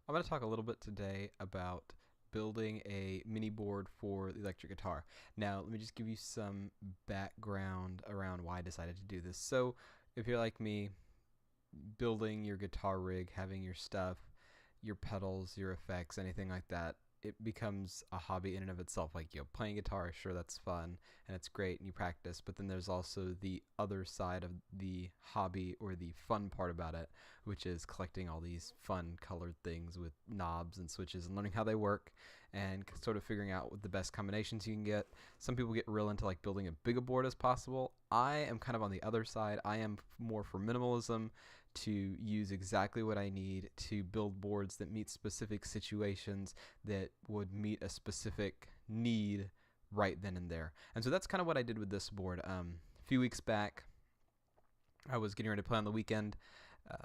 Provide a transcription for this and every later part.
I'm going to talk a little bit today about building a mini board for the electric guitar. Now, let me just give you some background around why I decided to do this. So, if you're like me, building your guitar rig, having your stuff, your pedals, your effects, anything like that, it becomes a hobby in and of itself. Like, playing guitar, sure, that's fun and it's great and you practice, but then there's also the other side of the hobby, or the fun part about it, which is collecting all these fun colored things with knobs and switches and learning how they work and sort of figuring out what the best combinations you can get. Some people get real into like building as big a board as possible. I am kind of on the other side. I am more for minimalism, to use exactly what I need to build boards that meet specific situations that would meet a specific need right then and there. And so that's kind of what I did with this board. A few weeks back, I was getting ready to play on the weekend.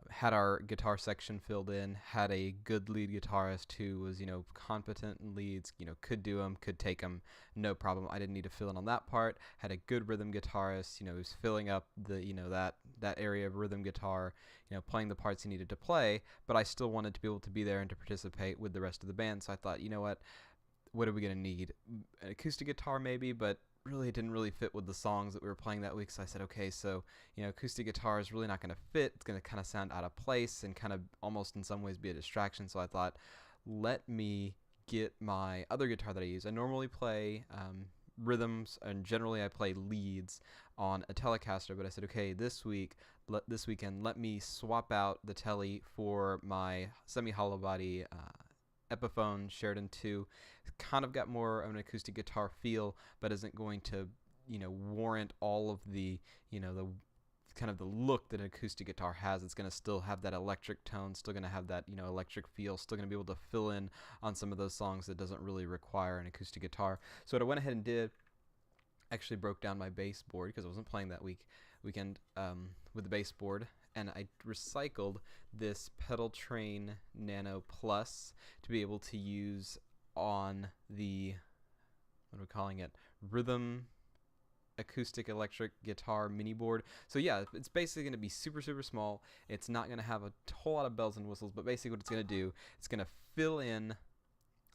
Had our guitar section filled in, had a good lead guitarist who was, competent in leads, could do them, could take them, no problem. I didn't need to fill in on that part. Had a good rhythm guitarist, who's filling up the, that area of rhythm guitar, playing the parts he needed to play, but I still wanted to be able to be there and to participate with the rest of the band. So I thought, what are we going to need? An acoustic guitar maybe, but really it didn't really fit with the songs that we were playing that week. So I said, okay, so acoustic guitar is really not going to fit. It's going to kind of sound out of place and kind of almost in some ways be a distraction. So I thought, let me get my other guitar that I use. I normally play rhythms, and generally I play leads on a Telecaster, but I said, okay, this weekend, let me swap out the Tele for my semi-hollow body Epiphone Sheridan 2. It's kind of got more of an acoustic guitar feel, but isn't going to, warrant all of the, the kind of the look that an acoustic guitar has. It's going to still have that electric tone, still going to have that, electric feel, still going to be able to fill in on some of those songs that doesn't really require an acoustic guitar. So what I went ahead and did, actually broke down my bass board because I wasn't playing that weekend with the bass board, and I recycled this Pedal Train Nano Plus to be able to use on the, what are we calling it, rhythm acoustic electric guitar mini board. So yeah, it's basically going to be super small. It's not going to have a whole lot of bells and whistles, but basically what it's going to do, it's going to fill in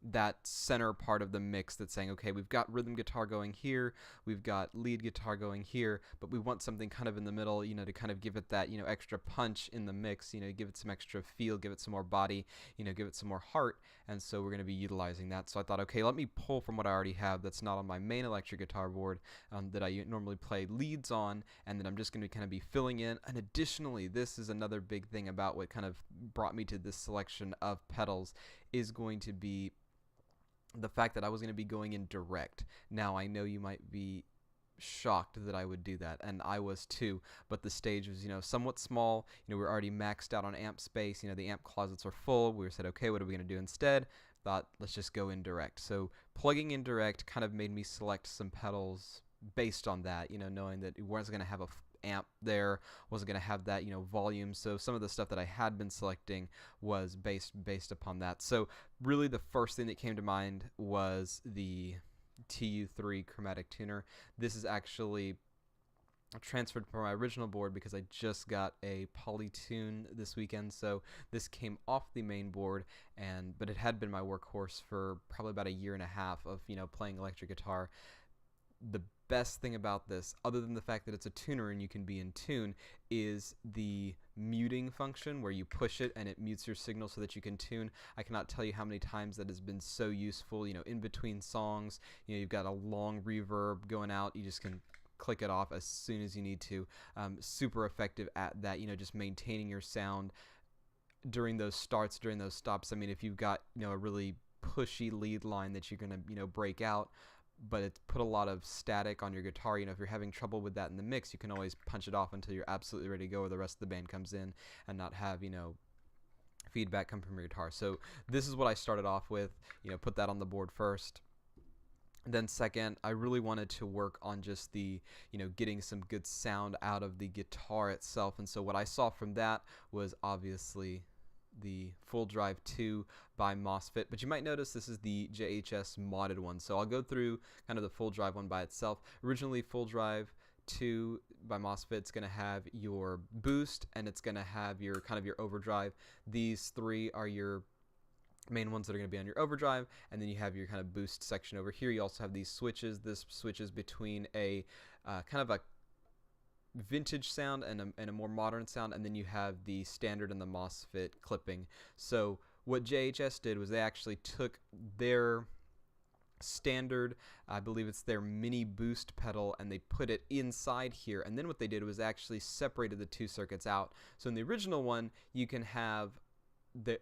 that center part of the mix that's saying, okay, we've got rhythm guitar going here, we've got lead guitar going here, but we want something kind of in the middle, to kind of give it that, extra punch in the mix, give it some extra feel, give it some more body, give it some more heart. And so we're going to be utilizing that. So I thought, okay, let me pull from what I already have that's not on my main electric guitar board that I normally play leads on, and then I'm just going to kind of be filling in. And additionally, this is another big thing about what kind of brought me to this selection of pedals, is going to be the fact that I was going to be going in direct. Now, I know you might be shocked that I would do that, and I was too, but the stage was, somewhat small. We're already maxed out on amp space. The amp closets are full. We said, okay, what are we going to do instead? Thought, let's just go in direct. So plugging in direct kind of made me select some pedals based on that, knowing that it wasn't going to have a amp there, wasn't going to have that volume. So some of the stuff that I had been selecting was based upon that. So really the first thing that came to mind was the TU3 chromatic tuner. This is actually transferred from my original board because I just got a Polytune this weekend, so this came off the main board, but it had been my workhorse for probably about a year and a half of playing electric guitar. The best thing about this, other than the fact that it's a tuner and you can be in tune, is the muting function where you push it and it mutes your signal so that you can tune. I cannot tell you how many times that has been so useful, in between songs. You've got a long reverb going out, you just can click it off as soon as you need to. Super effective at that, just maintaining your sound during those starts, during those stops. I mean, if you've got, a really pushy lead line that you're going to, break out, but it's put a lot of static on your guitar, if you're having trouble with that in the mix, you can always punch it off until you're absolutely ready to go, or the rest of the band comes in, and not have, feedback come from your guitar. So this is what I started off with, put that on the board first. Then second, I really wanted to work on just the, getting some good sound out of the guitar itself. And so what I saw from that was obviously the Full Drive 2 by MOSFET, but you might notice this is the JHS modded one. So I'll go through kind of the Full Drive one by itself. Originally, Full Drive 2 by MOSFET, it's going to have your boost, and it's going to have your kind of your overdrive. These three are your main ones that are going to be on your overdrive, and then you have your kind of boost section over here. You also have these switches. This switches between a kind of a vintage sound and a more modern sound, and then you have the standard and the MOSFET clipping. So what JHS did was they actually took their standard, I believe it's their mini boost pedal, and they put it inside here, and then what they did was actually separated the two circuits out. So in the original one you can have the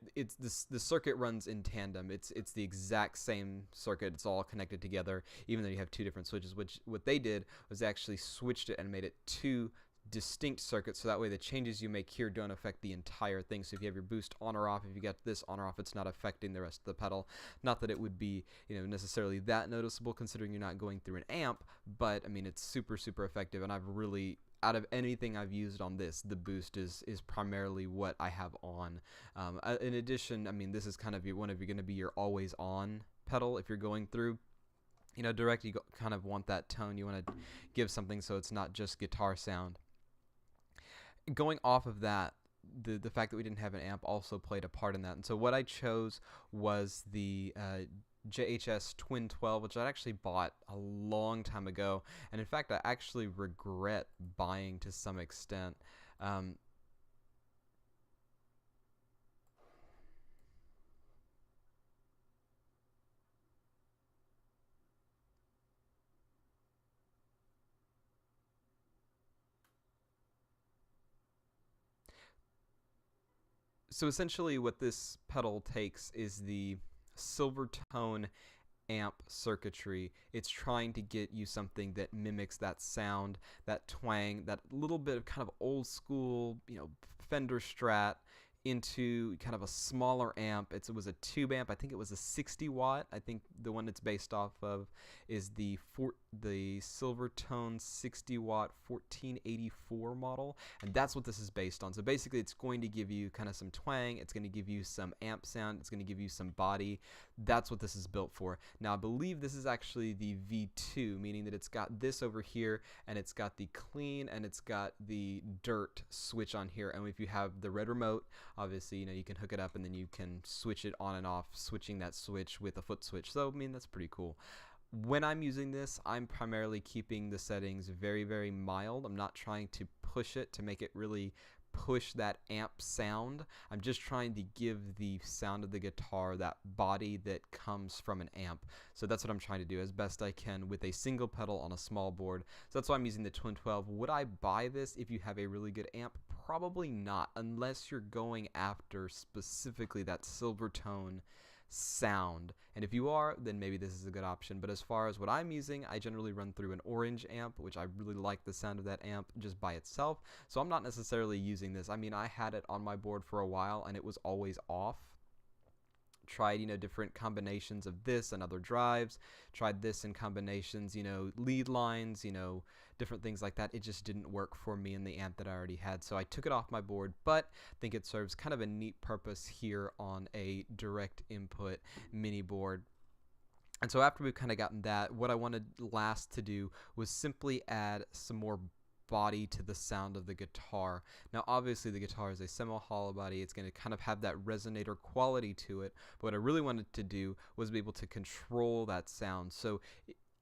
circuit runs in tandem. It's the exact same circuit. It's all connected together, even though you have two different switches. Which what they did was actually switched it and made it two distinct circuits, so that way the changes you make here don't affect the entire thing. So if you have your boost on or off, if you got this on or off, it's not affecting the rest of the pedal. Not that it would be, you know, necessarily that noticeable considering you're not going through an amp, but I mean it's super effective, and I've really, out of anything I've used on this, the boost is primarily what I have on. In addition, I mean, this is kind of going to be your always on pedal if you're going through, you know, direct. You kind of want that tone. You want to give something so it's not just guitar sound. Going off of that, the fact that we didn't have an amp also played a part in that. And so what I chose was the JHS Twin 12, which I actually bought a long time ago, and in fact I actually regret buying to some extent. So essentially what this pedal takes is the Silvertone amp circuitry. It's trying to get you something that mimics that sound, that twang, that little bit of kind of old school, you know, Fender Strat into kind of a smaller amp. It was a tube amp. I think it was a 60 watt. I think the one it's based off of is the Silvertone 60 watt 1484 model, and that's what this is based on. So basically it's going to give you kind of some twang, it's going to give you some amp sound, it's going to give you some body. That's what this is built for. Now I believe this is actually the V2, meaning that it's got this over here, and it's got the clean and it's got the dirt switch on here. And if you have the red remote, obviously, you know, you can hook it up and then you can switch it on and off, switching that switch with a foot switch. So I mean, that's pretty cool. When I'm using this, I'm primarily keeping the settings very mild. I'm not trying to push it to make it really push that amp sound. I'm just trying to give the sound of the guitar that body that comes from an amp. So that's what I'm trying to do as best I can with a single pedal on a small board. So that's why I'm using the Twin 12. Would I buy this if you have a really good amp? Probably not, unless you're going after specifically that Silvertone sound. And if you are, then maybe this is a good option. But as far as what I'm using, I generally run through an orange amp, which I really like the sound of that amp just by itself. So I'm not necessarily using this. I mean, I had it on my board for a while and it was always off. Tried, you know, different combinations of this and other drives, tried this in combinations, you know, lead lines, you know, different things like that. It just didn't work for me in the amp that I already had, so I took it off my board, but I think it serves kind of a neat purpose here on a direct input mini board. And so after we've kind of gotten that, what I wanted last to do was simply add some more body to the sound of the guitar. Now obviously the guitar is a semi-hollow body, it's going to kind of have that resonator quality to it, but what I really wanted to do was be able to control that sound. So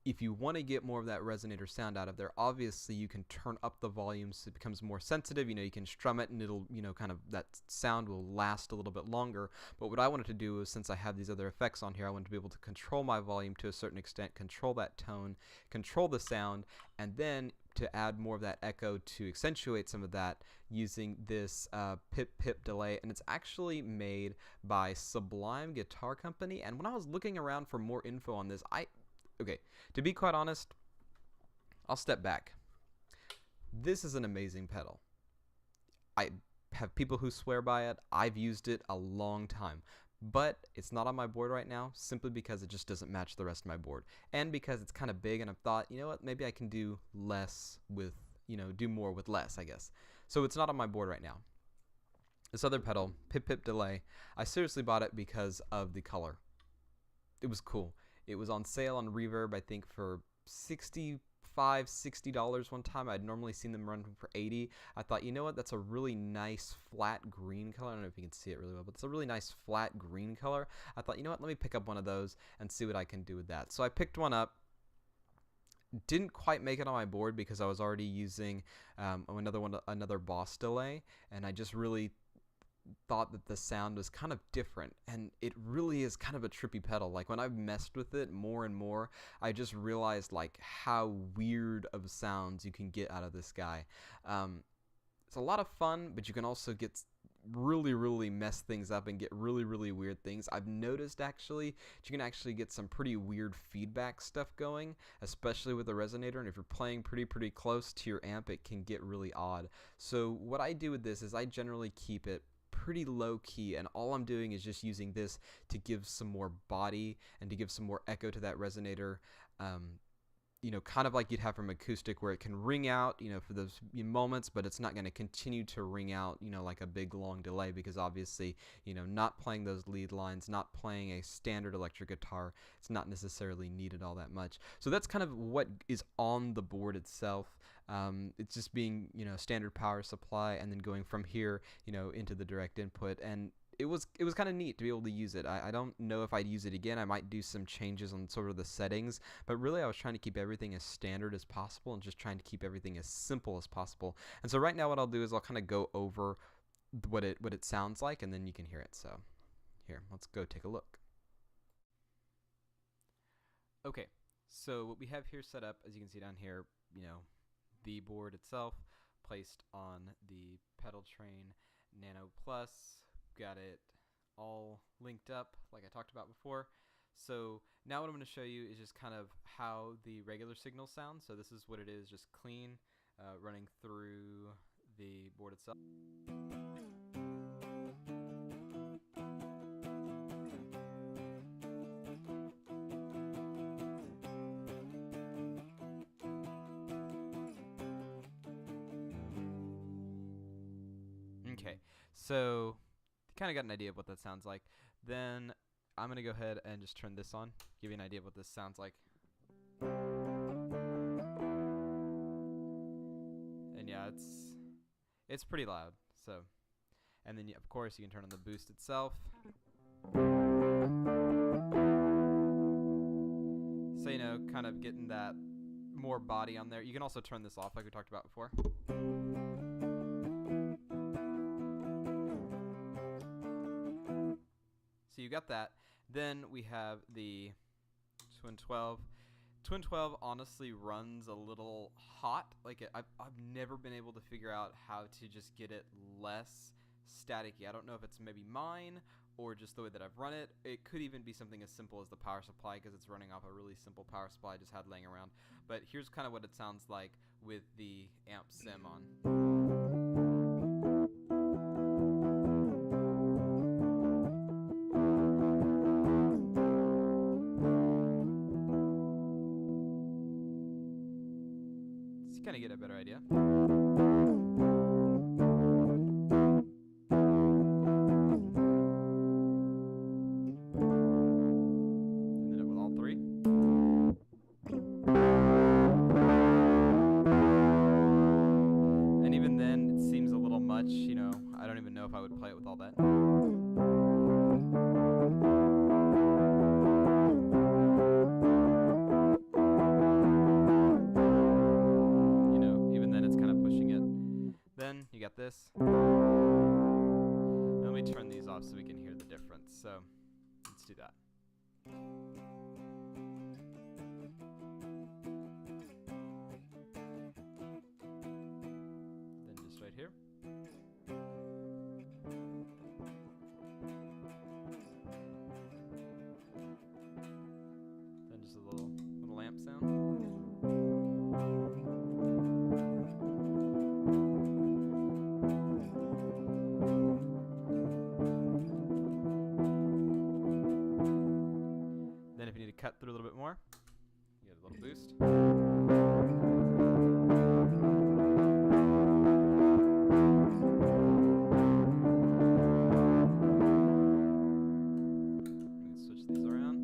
if you want to get more of that resonator sound out of there, obviously you can turn up the volume so it becomes more sensitive. You know, you can strum it and it'll, you know, kind of that sound will last a little bit longer. But what I wanted to do is, since I have these other effects on here, I wanted to be able to control my volume to a certain extent, control that tone, control the sound, and then to add more of that echo to accentuate some of that using this pip delay. And it's actually made by Sublime Guitar Company. And when I was looking around for more info on this, okay, to be quite honest, I'll step back. This is an amazing pedal. I have people who swear by it. I've used it a long time, but it's not on my board right now simply because it just doesn't match the rest of my board, and because it's kind of big, and I've thought, you know what, maybe I can do less with, you know, do more with less, I guess. So it's not on my board right now. This other pedal, Pip Delay, I seriously bought it because of the color. It was cool. It was on sale on Reverb, I think for $65 $55, $60 one time. I'd normally seen them run for $80. I thought, you know what, that's a really nice flat green color. I don't know if you can see it really well, but it's a really nice flat green color. I thought, you know what, let me pick up one of those and see what I can do with that. So I picked one up. Didn't quite make it on my board because I was already using another Boss delay, and I just really thought that the sound was kind of different, and it really is kind of a trippy pedal. Like when I've messed with it more and more, I just realized like how weird of sounds you can get out of this guy. It's a lot of fun, but you can also get really mess things up and get really weird things. I've noticed actually that you can actually get some pretty weird feedback stuff going, especially with the resonator, and if you're playing pretty close to your amp, it can get really odd. So what I do with this is I generally keep it pretty low key, and all I'm doing is just using this to give some more body and to give some more echo to that resonator. You know, kind of like you'd have from acoustic, where it can ring out, you know, for those moments, but it's not going to continue to ring out, you know, like a big long delay, because obviously, you know, not playing those lead lines, not playing a standard electric guitar, it's not necessarily needed all that much. So that's kind of what is on the board itself. It's just being, you know, standard power supply, and then going from here, you know, into the direct input. And it was kind of neat to be able to use it. I don't know if I'd use it again. I might do some changes on sort of the settings, but really I was trying to keep everything as standard as possible and just trying to keep everything as simple as possible. And so right now what I'll do is I'll kind of go over what it sounds like, and then you can hear it. So here, let's go take a look. Okay, so what we have here set up, as you can see down here, you know, the board itself placed on the Pedal Train Nano Plus. Got it all linked up like I talked about before. So now what I'm going to show you is just kind of how the regular signal sounds. So this is what it is, just clean, running through the board itself. Okay, so kind of got an idea of what that sounds like. Then I'm going to go ahead and just turn this on, give you an idea of what this sounds like. And yeah, it's pretty loud. So, and then of course you can turn on the boost itself. So, you know, kind of getting that more body on there. You can also turn this off like we talked about before. So you got that. Then we have the Twin 12. Twin 12 honestly runs a little hot. Like I've never been able to figure out how to just get it less staticky. I don't know if it's maybe mine or just the way that I've run it. It could even be something as simple as the power supply, because it's running off a really simple power supply I just had laying around. But here's kind of what it sounds like with the amp sim on. Kind of get a better idea. And then it with all three. And even then, it seems a little much, you know. I don't even know if I would play it with all that. You got this. Let me turn these off so we can hear the difference. So let's do that. Then just right here. Then just a little amp sound. Cut through a little bit more. You get a little boost. Let's switch these around.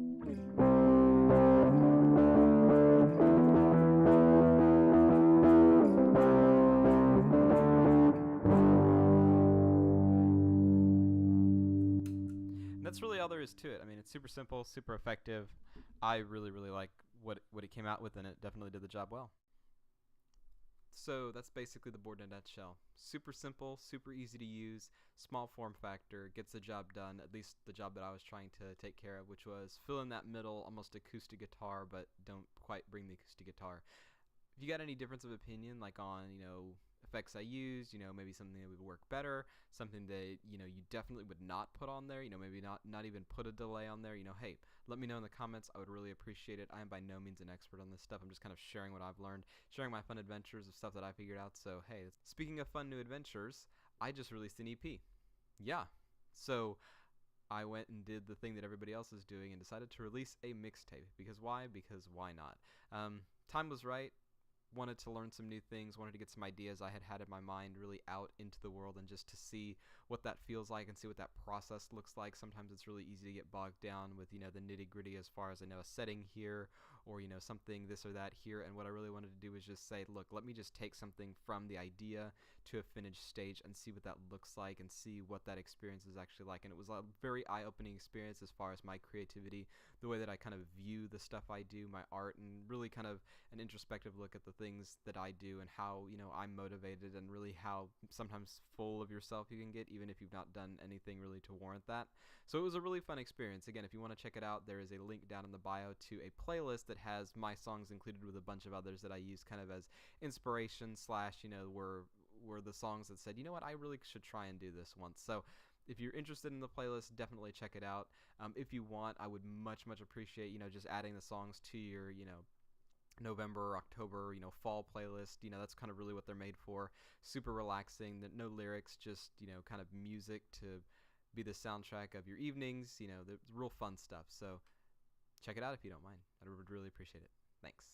all there is to it. I mean, it's super simple, super effective. I really, really like what it came out with, and it definitely did the job well. So that's basically the board in a nutshell. Super simple, super easy to use, small form factor, gets the job done, at least the job that I was trying to take care of, which was fill in that middle, almost acoustic guitar, but don't quite bring the acoustic guitar. If you got any difference of opinion, like on, effects I used, maybe something that would work better, something that, you definitely would not put on there, maybe not even put a delay on there, hey, let me know in the comments. I would really appreciate it. I am by no means an expert on this stuff. I'm just kind of sharing what I've learned, sharing my fun adventures of stuff that I figured out. So, hey, speaking of fun new adventures, I just released an EP. Yeah. So, I went and did the thing that everybody else is doing and decided to release a mixtape. Because why? Because why not? Time was right. Wanted to learn some new things, wanted to get some ideas I had in my mind really out into the world, and just to see what that feels like and see what that process looks like. Sometimes it's really easy to get bogged down with, the nitty-gritty as far as, a setting here or, something this or that here. And what I really wanted to do was just say, look, let me just take something from the idea to a finished stage and see what that looks like and see what that experience is actually like. And it was a very eye-opening experience as far as my creativity, the way that I kind of view the stuff I do, my art, and really kind of an introspective look at the things that I do and how, I'm motivated, and really how sometimes full of yourself you can get, even if you've not done anything really to warrant that. So it was a really fun experience. Again, if you want to check it out, there is a link down in the bio to a playlist that has my songs included with a bunch of others that I use kind of as inspiration slash, were the songs that said, what, I really should try and do this once. So if you're interested in the playlist, definitely check it out. If you want, I would much appreciate, just adding the songs to your, November, October, fall playlist. That's kind of really what they're made for. Super relaxing, no lyrics, just, kind of music to be the soundtrack of your evenings. The real fun stuff. So check it out if you don't mind. I would really appreciate it. Thanks.